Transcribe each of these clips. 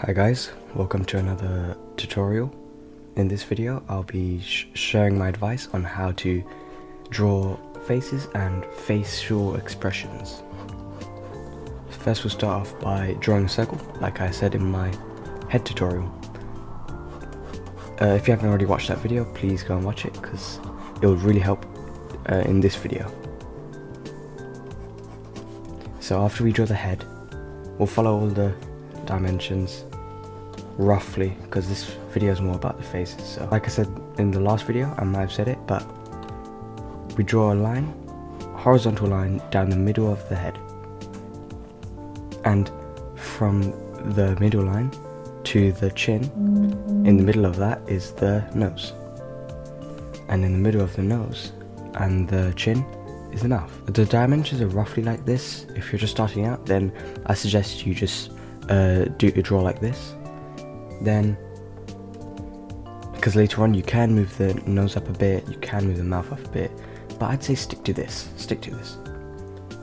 Hi guys, welcome to another tutorial. In this video I'll be sharing my advice on how to draw faces and facial expressions. First we'll start off by drawing a circle, like I said in my head tutorial. If you haven't already watched that video, please go and watch it because it will really help in this video. So after we draw the head, we'll follow all the dimensions roughly because this video is more about the faces. So like I said in the last video, I might have said it, but we draw a line, horizontal line down the middle of the head, and from the middle line to the chin, in the middle of that is the nose, and in the middle of the nose and the chin is the mouth. The dimensions are roughly like this. If you're just starting out, then I suggest you just draw like this. Then, because later on you can move the nose up a bit, you can move the mouth up a bit, but I'd say stick to this.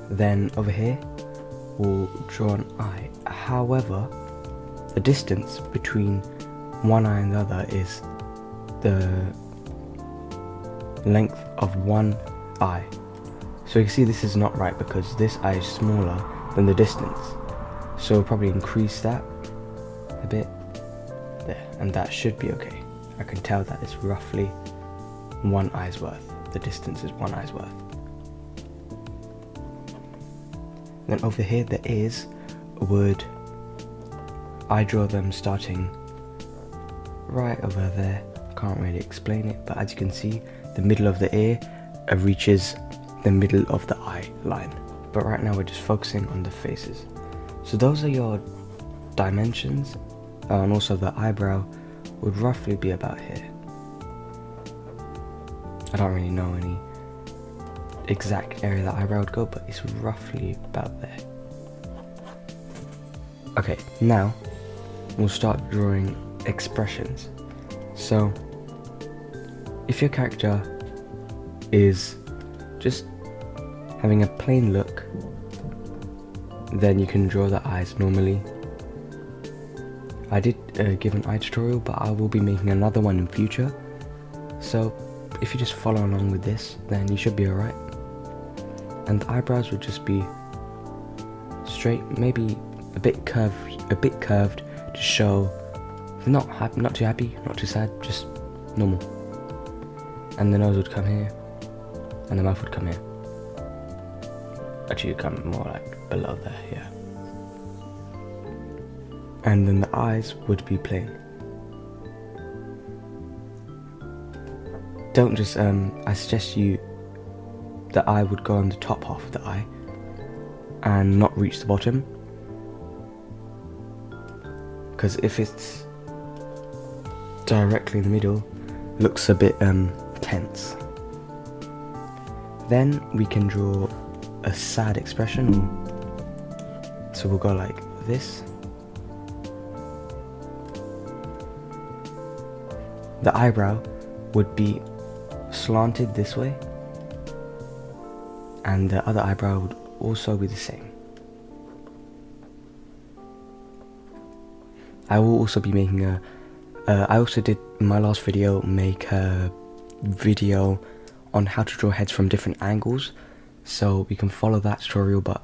Then over here we'll draw an eye. However, the distance between one eye and the other is the length of one eye. So you can see this is not right because this eye is smaller than the distance. So we'll probably increase that a bit there, and that should be okay. I can tell that it's roughly one eye's worth. The distance is one eye's worth. Then over here the ears I draw them starting right over there. Can't really explain it, but as you can see, the middle of the ear reaches the middle of the eye line. But right now we're just focusing on the faces. So those are your dimensions, and also the eyebrow would roughly be about here. I don't really know any exact area the eyebrow would go, but it's roughly about there. Okay, now we'll start drawing expressions. So if your character is just having a plain look, then you can draw the eyes normally. I did give an eye tutorial, but I will be making another one in future. So if you just follow along with this, then you should be alright. And the eyebrows would just be straight, maybe a bit curved to show not too happy, not too sad, just normal. And the nose would come here, and the mouth would come here. Actually, it would come more like below there, yeah. And then the eyes would be plain. Don't just, I suggest the eye would go on the top half of the eye and not reach the bottom. Because if it's directly in the middle, it looks a bit tense. Then we can draw a sad expression. So we'll go like this. The eyebrow would be slanted this way, and the other eyebrow would also be the same. I will also be making I also did in my last video make a video on how to draw heads from different angles, so we can follow that tutorial, but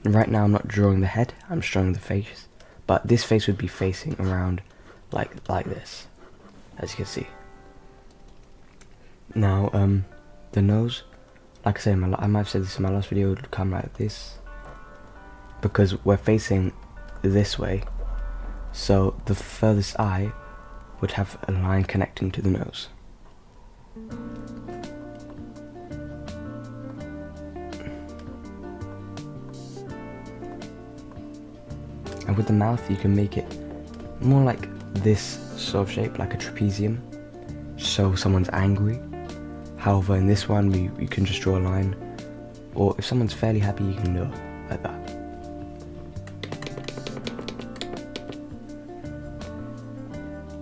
right now I'm not drawing the head, I'm just drawing the face. But this face would be facing around like this, as you can see. Now the nose, like I said, I might have said this in my last video, would come like this because we're facing this way, so the furthest eye would have a line connecting to the nose. And with the mouth you can make it more like this sort of shape, like a trapezium, so someone's angry. However, in this one we can just draw a line, or if someone's fairly happy you can do it like that.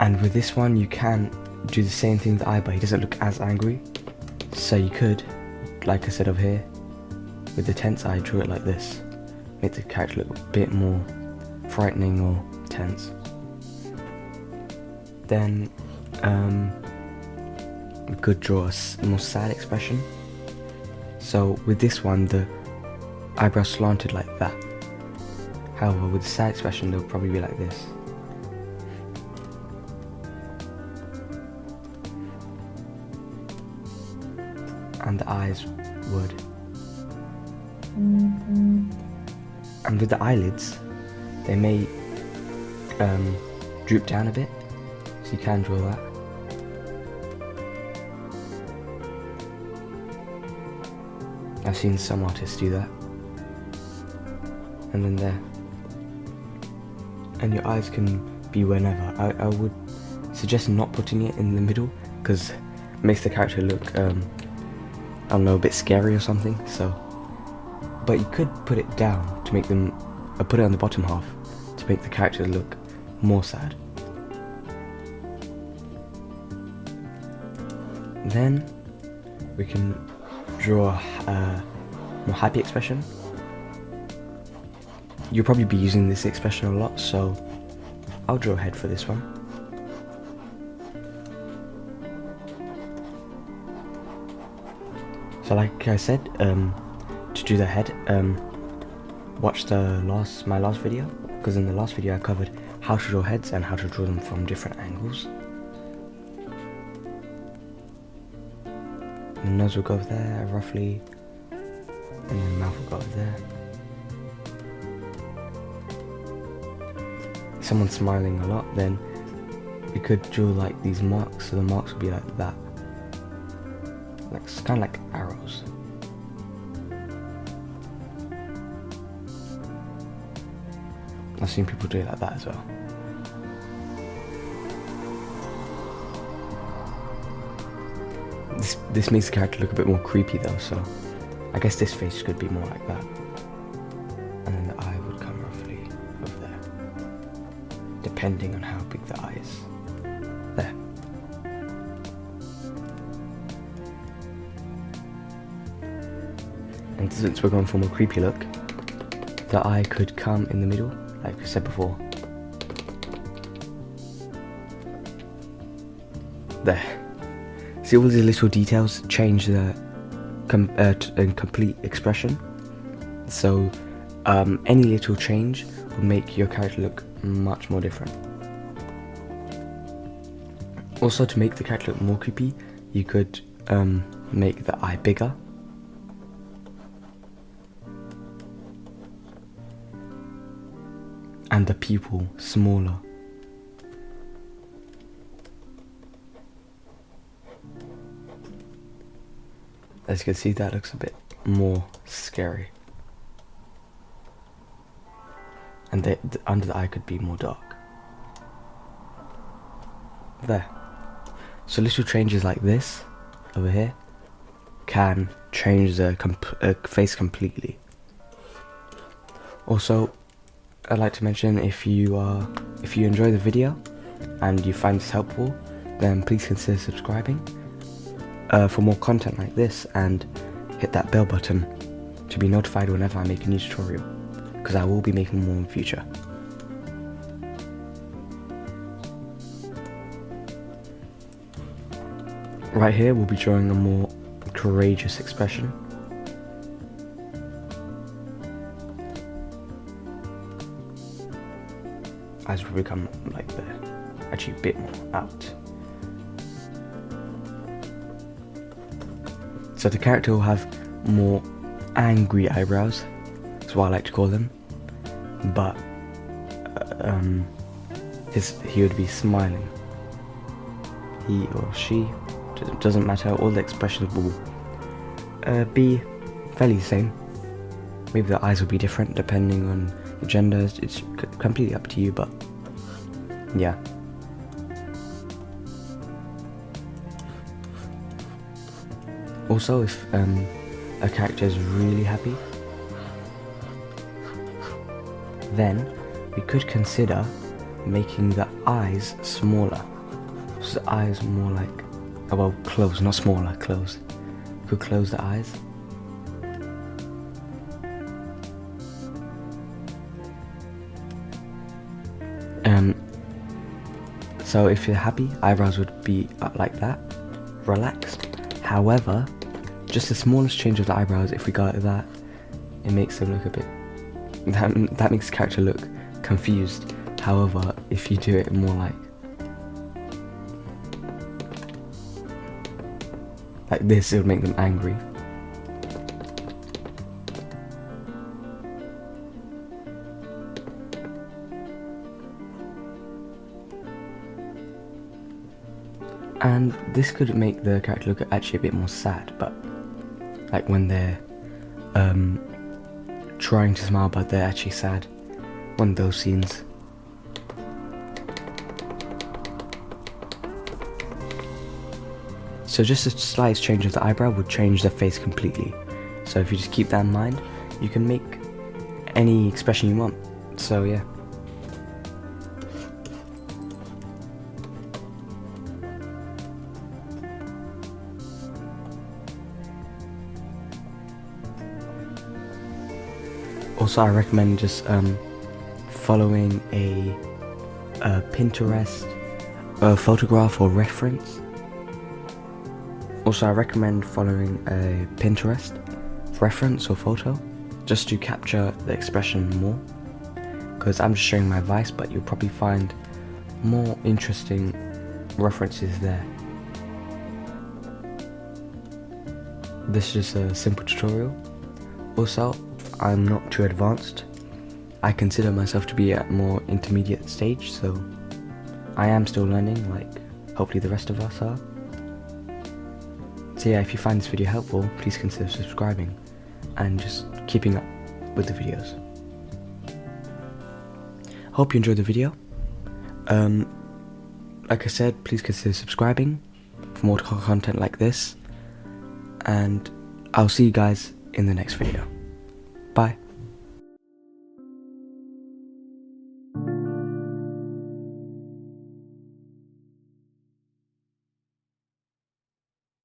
And with this one you can do the same thing with the eye, but he doesn't look as angry. So you could, like I said over here, with the tense eye, draw it like this. Make the character look a bit more frightening or tense. Then we could draw a more sad expression. So with this one, the eyebrow slanted like that. However, with the sad expression, they'll probably be like this. And the eyes would. And with the eyelids, they may droop down a bit, so you can draw that. I've seen some artists do that. And then there. And your eyes can be whenever. I would suggest not putting it in the middle, because it makes the character look, I don't know, a bit scary or something, so. But you could put it down to make them, put it on the bottom half to make the character look more sad. Then we can draw a more happy expression. You'll probably be using this expression a lot, so I'll draw a head for this one. So like I said, to do the head, watch my last video, because in the last video I covered how to draw heads and how to draw them from different angles. The nose will go over there roughly, and the mouth will go over there. If someone's smiling a lot, then we could draw like these marks, so the marks would be like that. Like, it's kind of like arrows. I've seen people do it like that as well. This makes the character look a bit more creepy though, so I guess this face could be more like that. And then the eye would come roughly over there, depending on how big the eye is. There. And since we're going for a more creepy look, the eye could come in the middle, like we said before. There. See, all these little details change the complete expression. So any little change will make your character look much more different. Also, to make the character look more creepy, you could make the eye bigger. And the pupil smaller. As you can see, that looks a bit more scary. And the under the eye could be more dark. There. So little changes like this, over here, can change the face completely. Also, I'd like to mention, if you enjoy the video and you find this helpful, then please consider subscribing for more content like this, and hit that bell button to be notified whenever I make a new tutorial, because I will be making more in the future. Right here we'll be drawing a more courageous expression. Eyes will become like there, actually a bit more out. So the character will have more angry eyebrows, that's what I like to call them, but he would be smiling. He or she, doesn't matter, all the expressions will be fairly the same. Maybe the eyes will be different depending on the gender, it's completely up to you, but yeah. Also, if a character is really happy, then we could consider making the eyes smaller. So the eyes more like, well, closed, not smaller, closed. We could close the eyes. So if you're happy, eyebrows would be up like that, relaxed. However, just the smallest change of the eyebrows, if we go like that, it makes them look a bit, that makes the character look confused. However, if you do it more like this, it would make them angry. And this could make the character look actually a bit more sad, but like when they're trying to smile but they're actually sad. One of those scenes. So just a slight change of the eyebrow would change the face completely. So if you just keep that in mind, you can make any expression you want. So yeah. Also, I recommend just following a Pinterest photograph or reference. Also, I recommend following a Pinterest reference or photo just to capture the expression more, because I'm just sharing my advice, but you'll probably find more interesting references there. This is a simple tutorial. Also, I'm not too advanced. I consider myself to be at more intermediate stage, so I am still learning, like hopefully the rest of us are. So yeah, if you find this video helpful, please consider subscribing and just keeping up with the videos. Hope you enjoyed the video. Like I said, please consider subscribing for more content like this, and I'll see you guys in the next video. Bye.